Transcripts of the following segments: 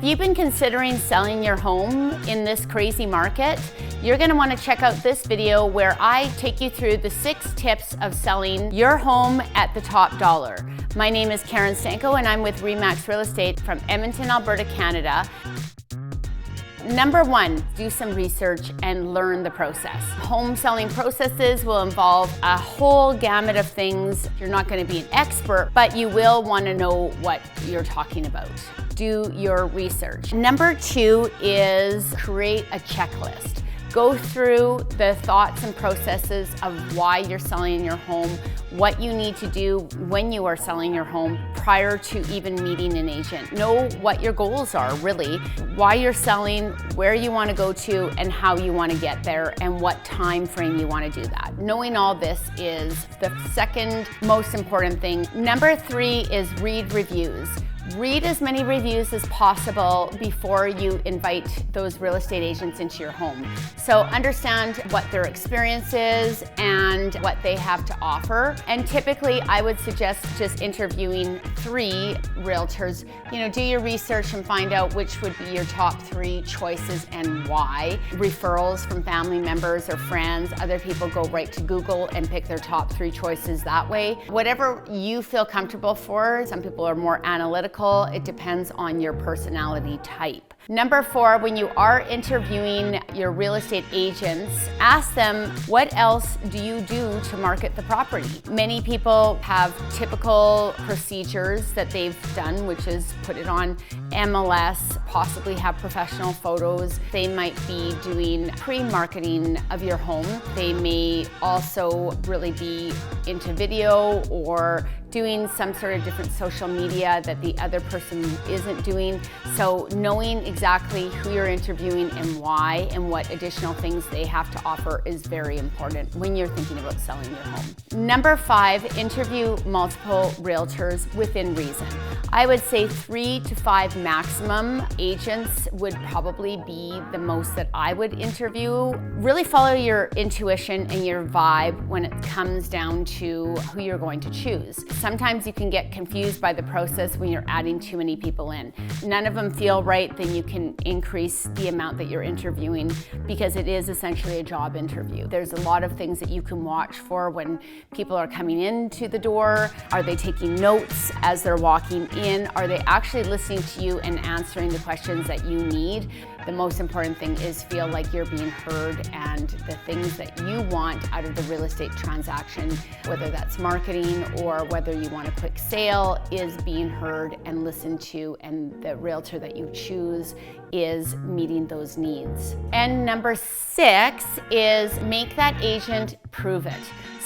you've been considering selling your home in this crazy market, you're going to want to check out this video where I take you through the 6 tips of selling your home at the top dollar. My name is Stanko and I'm with Remax Real Estate from Edmonton, Alberta, Canada. Number 1, do some research and learn the process. Home selling processes will involve a whole gamut of things. You're not going to be an expert, but you will want to know what you're talking about. Do your research. Number 2 is create a checklist. Go through the thoughts and processes of why you're selling your home, what you need to do when you are selling your home prior to even meeting an agent. Know what your goals are, really, why you're selling, where you want to go to, and how you want to get there, and what time frame you want to do that. Knowing all this is the second most important thing. Number 3 is read reviews. Read as many reviews as possible before you invite those real estate agents into your home. So understand what their experience is and what they have to offer. And typically I would suggest just interviewing 3 realtors. You know, do your research and find out which would be your top 3 choices and why. Referrals from family members or friends, other people go right to Google and pick their top 3 choices that way. Whatever you feel comfortable for. Some people are more analytical. It depends on your personality type. Number 4, when you are interviewing your real estate agents, ask them, what else do you do to market the property? Many people have typical procedures that they've done, which is put it on MLS, possibly have professional photos. They might be doing pre-marketing of your home. They may also really be into video or doing some sort of different social media that the other person isn't doing. So knowing exactly who you're interviewing and why and what additional things they have to offer is very important when you're thinking about selling your home. Number 5, interview multiple realtors within reason. I would say 3 to 5 maximum agents would probably be the most that I would interview. Really follow your intuition and your vibe when it comes down to who you're going to choose. Sometimes you can get confused by the process when you're adding too many people in. None of them feel right, then you can increase the amount that you're interviewing because it is essentially a job interview. There's a lot of things that you can watch for when people are coming into the door. Are they taking notes as they're walking in? Are they actually listening to you and answering the questions that you need? The most important thing is feel like you're being heard and the things that you want out of the real estate transaction, whether that's marketing or whether you want a quick sale, is being heard and listened to, and the realtor that you choose is meeting those needs. And number 6 is make that agent prove it.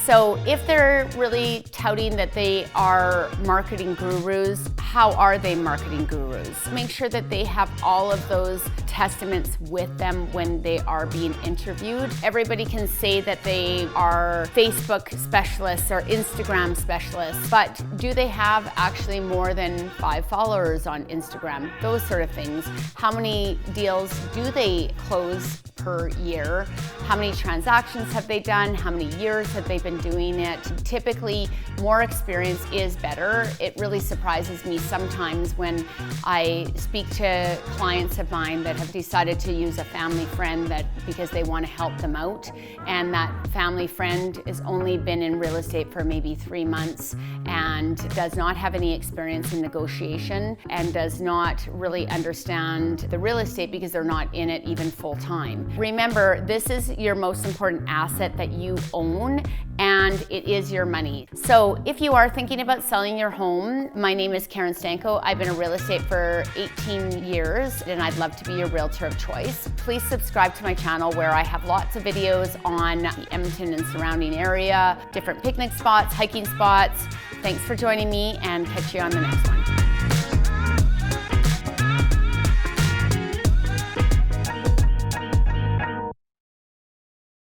So if they're really touting that they are marketing gurus, how are they marketing gurus? Make sure that they have all of those testaments with them when they are being interviewed. Everybody can say that they are Facebook specialists or Instagram specialists, but do they have actually more than 5 followers on Instagram? Those sort of things. How many deals do they close per year? How many transactions have they done? How many years have they been doing it? Typically, more experience is better. It really surprises me sometimes when I speak to clients of mine that have decided to use a family friend that because they want to help them out, and that family friend has only been in real estate for maybe 3 months and does not have any experience in negotiation and does not really understand the real estate because they're not in it even full time. Remember, this is your most important asset that you own, and it is your money. So if you are thinking about selling your home, my name is Stanko. I've been in real estate for 18 years and I'd love to be your realtor of choice. Please subscribe to my channel where I have lots of videos on the Edmonton and surrounding area, different picnic spots, hiking spots. Thanks for joining me, and catch you on the next one.